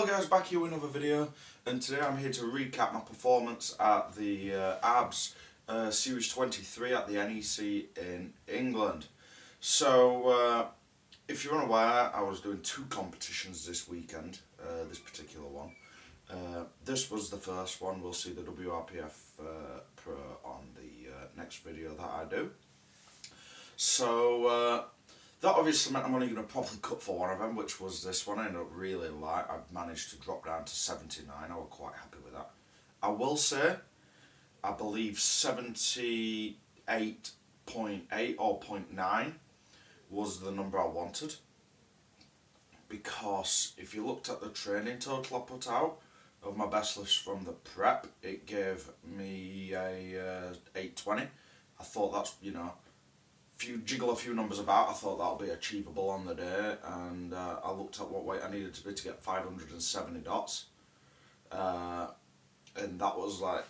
Hello guys, back here with another video, and today I'm here to recap my performance at the ABS Series 23 at the NEC in England. So, if you're unaware, I was doing two competitions this weekend, this particular one. This was the first one. We'll see the WRPF Pro on the next video that I do. So, that obviously meant I'm only going to probably cut for one of them, which was this one. I ended up really light. I managed to drop down to 79. I was quite happy with that. I will say, I believe 78.8 or 0.9 was the number I wanted. Because if you looked at the training total I put out of my best lifts from the prep, it gave me a 820. I thought that's, jiggle a few numbers about, I thought that'll be achievable on the day, and I looked at what weight I needed to be to get 570 dots, and that was like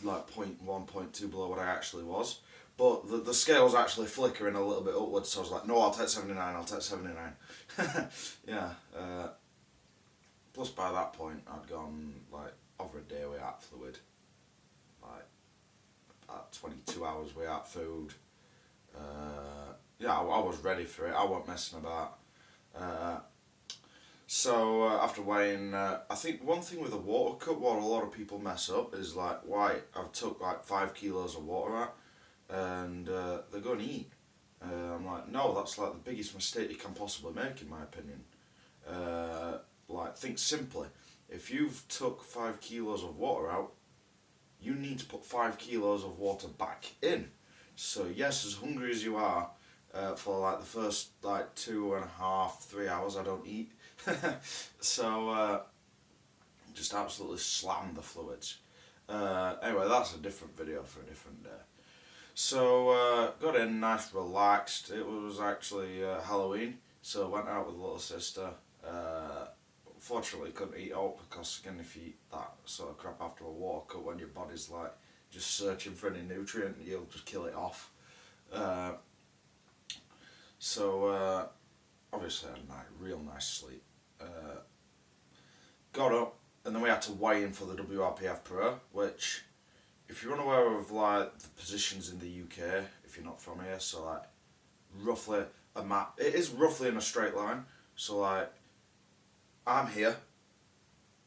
0.1, 0.2 below what I actually was. But the scale was actually flickering a little bit upwards, so I was like, no, I'll take 79, I'll take 79. Yeah. Plus by that point, I'd gone over a day without fluid, at 22 hours without food. Yeah, I was ready for it. I wasn't messing about. So after weighing, I think one thing with a water cut, what a lot of people mess up is why I've took 5 kilos of water out, and they're going to eat. I'm like, no, that's the biggest mistake you can possibly make, in my opinion. Think simply. If you've took 5 kilos of water out, you need to put 5 kilos of water back in. So yes, as hungry as you are, for the first 2.5, 3 hours I don't eat. So just absolutely slam the fluids. Anyway, that's a different video for a different day. So got in nice, relaxed. It was actually Halloween, so went out with little sister. Fortunately couldn't eat out because again, if you eat that sort of crap after a walk, when your body's just searching for any nutrient, you'll just kill it off. So obviously I had a real nice sleep. Got up, and then we had to weigh in for the WRPF Pro, which, if you're unaware of the positions in the UK, if you're not from here, so roughly a map, it is roughly in a straight line. So I'm here.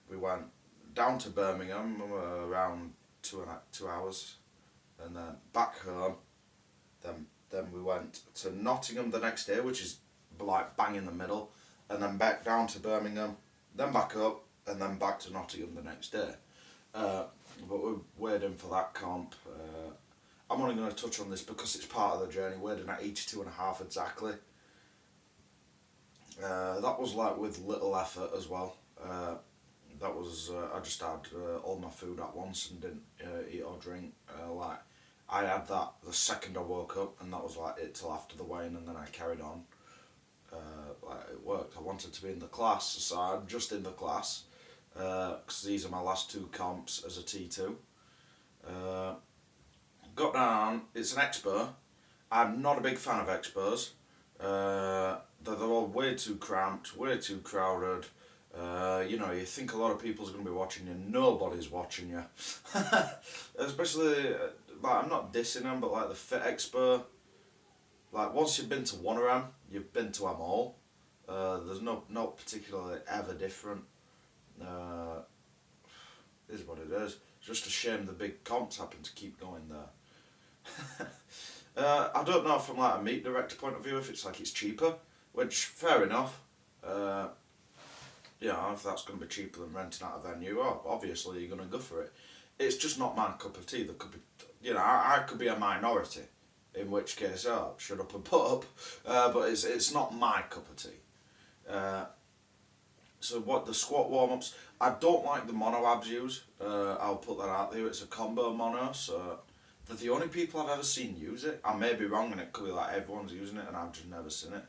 We went down to Birmingham around 2 hours, and then back home. Then we went to Nottingham the next day, which is bang in the middle, and then back down to Birmingham, then back up, and then back to Nottingham the next day. But we weighed in for that comp. I'm only going to touch on this because it's part of the journey. Weighed in at 82.5 exactly. That was with little effort as well. That was I just had all my food at once and didn't eat or drink. I had that the second I woke up, and that was it till after the weigh-in, and then I carried on. It worked. I wanted to be in the class, so I'm just in the class, because these are my last two comps as a T2. Got down, it's an expo. I'm not a big fan of expos. They're all way too cramped, way too crowded. You think a lot of people's going to be watching you. Nobody's watching you. Especially, I'm not dissing them, but the Fit Expo, once you've been to one of them, you've been to them all. There's not particularly ever different. It is what it is. It's just a shame the big comps happen to keep going there. I don't know from a meat director point of view if it's it's cheaper, which fair enough. If that's going to be cheaper than renting out a venue, obviously you're going to go for it. It's just not my cup of tea. There could be, I could be a minority, in which case, shut up and put up. But it's not my cup of tea. So what the squat warm-ups, I don't like the mono abs use. I'll put that out there. It's a combo mono, so they're the only people I've ever seen use it. I may be wrong, and it could be everyone's using it, and I've just never seen it.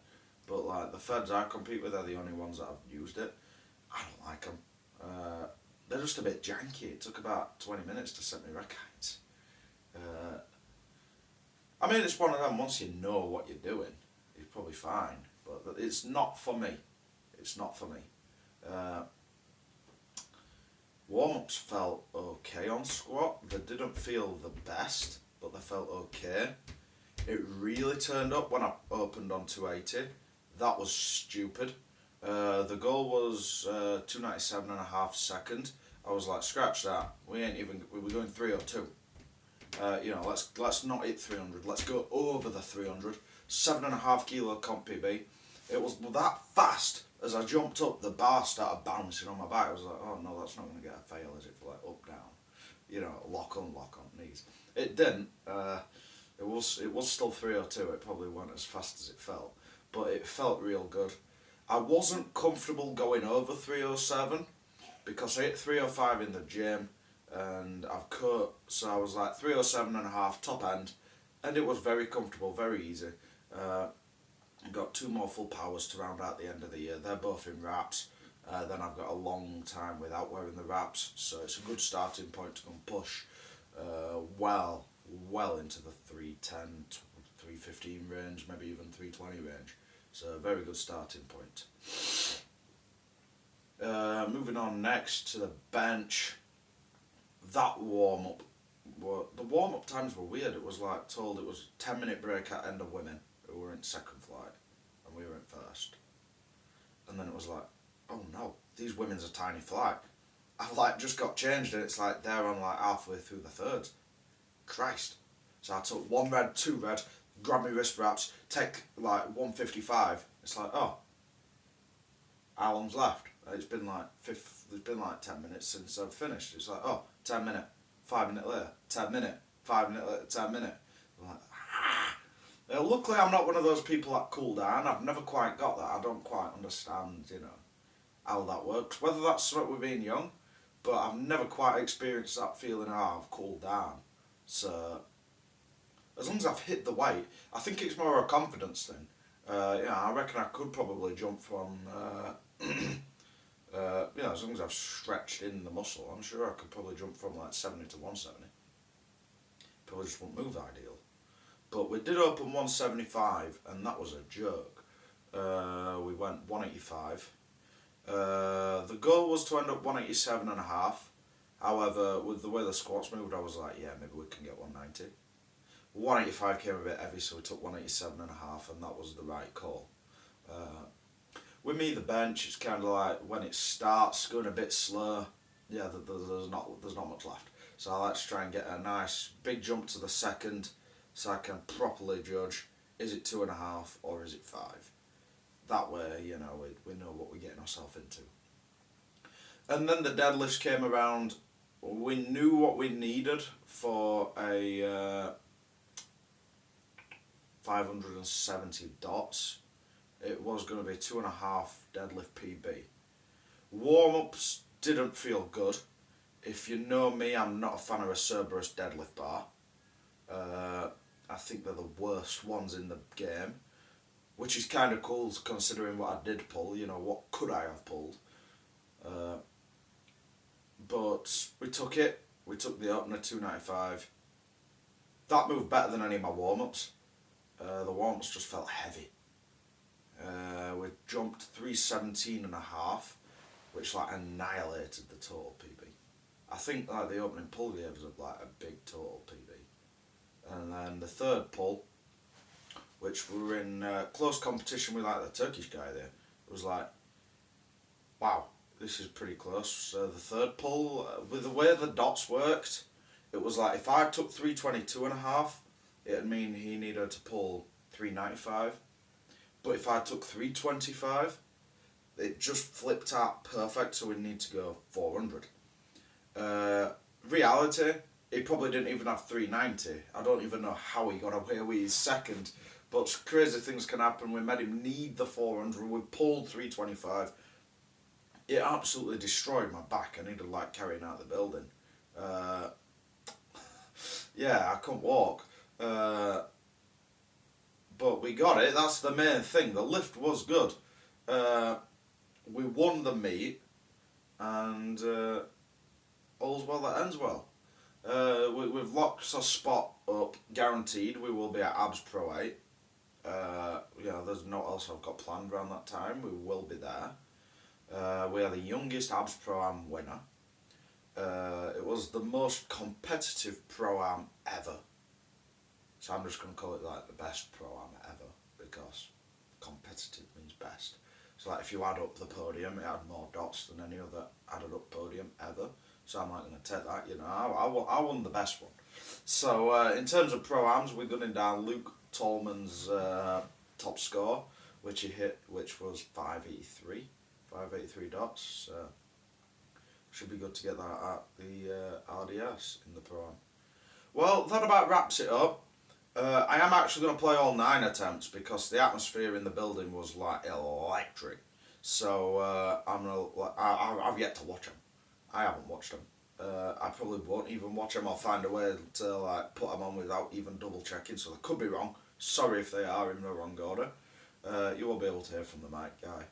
But the feds I compete with are the only ones that have used it. I don't like them. They're just a bit janky. It took about 20 minutes to set me records. It's one of them, once you know what you're doing, it's probably fine. But it's not for me. It's not for me. warm-ups felt okay on squat. They didn't feel the best, but they felt okay. It really turned up when I opened on 280. That was stupid. The goal was 297 and a half second. I was like, scratch that. We were going 302. Let's not hit 300. Let's go over the 300. 7.5 kilo comp PB. It was that fast. As I jumped up, the bar started bouncing on my back. I was like, oh no, that's not going to get a fail, is it? For like up, down, lock on knees. It didn't. It was still 302. It probably wasn't as fast as it felt, but it felt real good. I wasn't comfortable going over 307 because I hit 305 in the gym, and I've cut, so I was like 307 and a half top end, and it was very comfortable, very easy. Got 2 more full powers to round out the end of the year. They're both in wraps. Then I've got a long time without wearing the wraps, so it's a good starting point to go and push well into the 310, 315 range, maybe even 320 range. So a very good starting point. Moving on next to the bench. That warm-up, the warm-up times were weird. It was like told it was 10-minute break at end of women who were in second flight, and we were in first. And then it was like, oh no, these women's a tiny flight. I've like just got changed, and it's like they're on like halfway through the thirds. Christ. So I took 1 red, 2 red, grab my wrist wraps, take like 155. It's like, oh, how long's left? It's been like 10 minutes since I've finished. It's like, oh, 10 minute, 5 minute later, 10 minute, 5 minute later, 10 minute. I'm like, luckily I'm not one of those people that cool down. I've never quite got that. I don't quite understand, how that works. Whether that's something with being young, but I've never quite experienced that feeling, I've cooled down. So, as long as I've hit the weight, I think it's more a confidence thing. I reckon I could probably jump from, as long as I've stretched in the muscle, I'm sure I could probably jump from like 70 to 170. Probably just won't move ideal. But we did open 175, and that was a joke. We went 185. The goal was to end up 187 and a half. However, with the way the squats moved, I was like, yeah, maybe we can get 190. 185 came a bit heavy, so we took 187 and a half, and that was the right call. With me, the bench, it's kind of like when it starts going a bit slow, there's not much left. So I like to try and get a nice big jump to the second, so I can properly judge, is it 2.5 or is it 5? That way, we know what we're getting ourselves into. And then the deadlifts came around. We knew what we needed for a 570 dots. It was going to be 2.5 deadlift PB. Warm-ups didn't feel good. If you know me, I'm not a fan of a Cerberus deadlift bar. I think they're the worst ones in the game, which is kind of cool considering what I did pull, what could I have pulled. But we took it. We took the opener 295. That moved better than any of my warm-ups. The warm-ups just felt heavy. We jumped 317 and a half, which like annihilated the total PB. I think like the opening pull gave us like a big total PB. And then the third pull, which we were in close competition with like the Turkish guy there, it was like, wow, this is pretty close. The third pull, with the way the dots worked, it was like if I took 322 and a half, it'd mean he needed to pull 395. But if I took 325, it just flipped out perfect, so we need to go 400. Reality, he probably didn't even have 390. I don't even know how he got away with his second, but crazy things can happen. We made him need the 400, we pulled 325. It absolutely destroyed my back. I needed like carrying out the building. I couldn't walk. But we got it, that's the main thing. The lift was good. We won the meet, and all's well that ends well. We've locked our spot up, guaranteed. We will be at Abs Pro 8. There's no else I've got planned around that time. We will be there. We are the youngest Abs Pro Am winner. It was the most competitive pro-am ever. So I'm just going to call it like the best pro-am ever, because competitive means best. So like if you add up the podium, it had more dots than any other added up podium ever. So I'm not going to take that, you know, I won the best one. So in terms of pro-ams, we're gunning down Luke Tolman's top score, which he hit, which was 583 dots. Should be good to get that at the RDS in the pro-am. Well, that about wraps it up. I am actually going to play all 9 attempts because the atmosphere in the building was like electric. So I've yet to watch them. I haven't watched them. I probably won't even watch them. I'll find a way to like put them on without even double checking. So they could be wrong. Sorry if they are in the wrong order. You will be able to hear from the mic guy.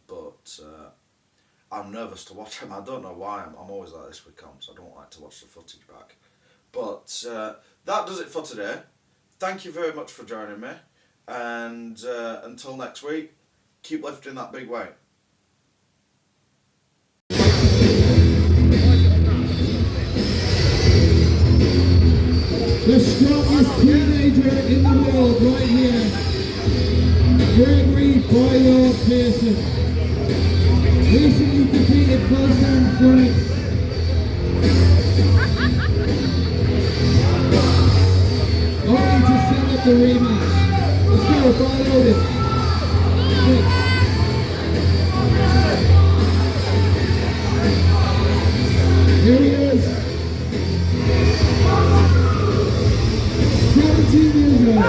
But I'm nervous to watch them. I don't know why. I'm always like this with comps. I don't like to watch the footage back. But that does it for today. Thank you very much for joining me. And until next week, keep lifting that big weight. The strongest teenager in the world right here, Gregory Boyle Pearson. Recently defeated Fulton Frank. Only to set up the rematch. Let's go, ball loaded. Here he is. 17 years old.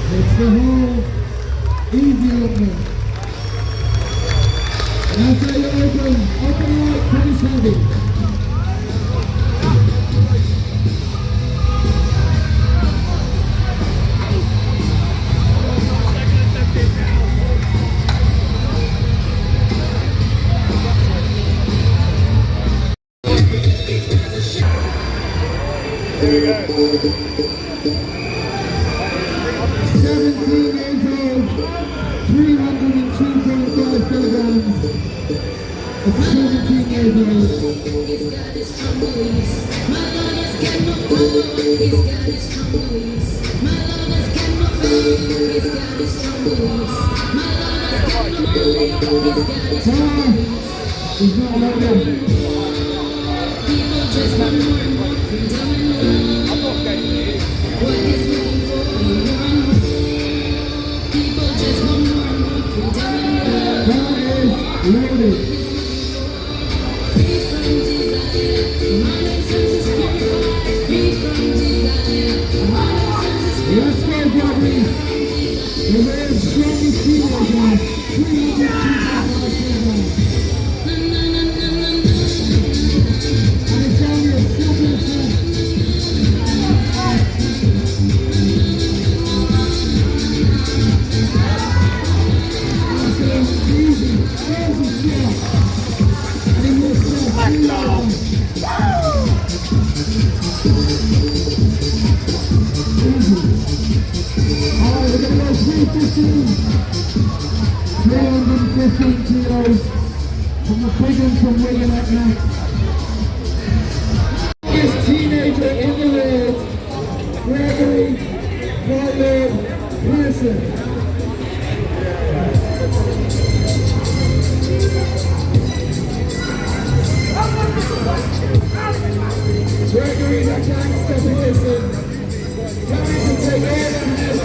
It's the whole easy opening. And I'll say you open light, finish heavy. Here we go. 17 years old, 302.5 kilograms. At 17 years old. He's got his strong beliefs. My Lord has got no power. He's got his strong beliefs. My Lord has got no faith. He's got his strong beliefs. My Lord has got no money. He's got his strong beliefs. He's not like that. People just want more and more freedom and love. What he's looking for, more and more. People just want more and more freedom and love. That is loaded. Free from desire, mind and senses purified. Free from desire, mind and senses purified. Let's go, Gregory. The man's strongest teenager, 302.5 kilograms. And it's only a simple thing. Easy shot. And he looks so beautiful. Easy. Alright, we're gonna go 315. 315 kilos. From the big one from Wigan up next. This teenager in the world, Gregory Boyle Pearson. Gregory the gangster Pearson, coming to take all the hits,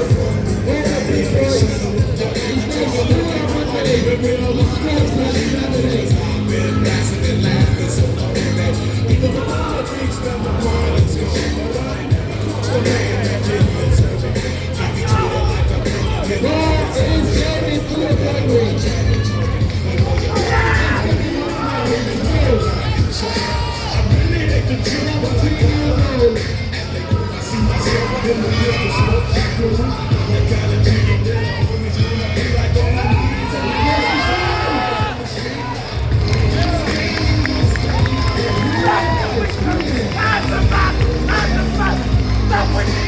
all the big boys. He's going to school on Monday, the sports on Saturday. Ball is going to Gregory. That's a fact!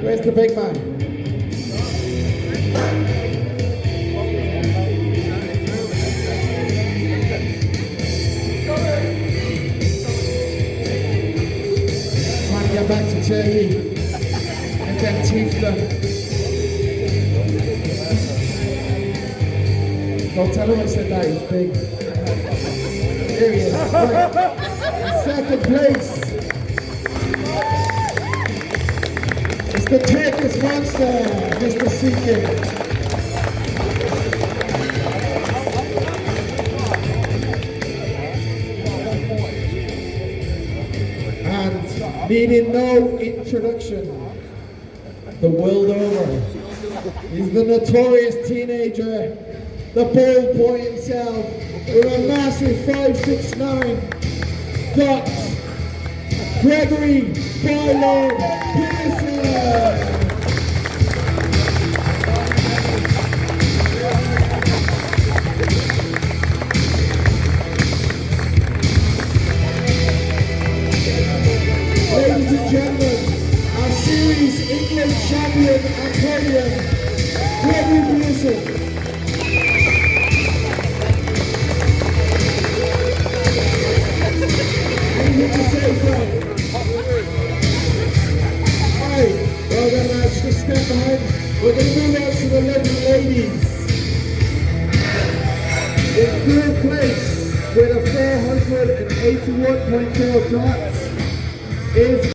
Where's the big man? turkey and then teeth them. Don't tell him I said that, he's big. Here he is. Right. In second place, it's the Turkish monster, Mr. Seeking. And needing no introduction, the world over, he's the notorious teenager, the bold boy himself, with a massive 5'6'9", got Gregory Barlow Pearson. Ladies and gentlemen, our series England champion and podium, Gregory Pearson. Anything to say, Fred? Alright, well then let's just step behind. We're going to move on to the lovely ladies. In third place, with a 481.4 dots, is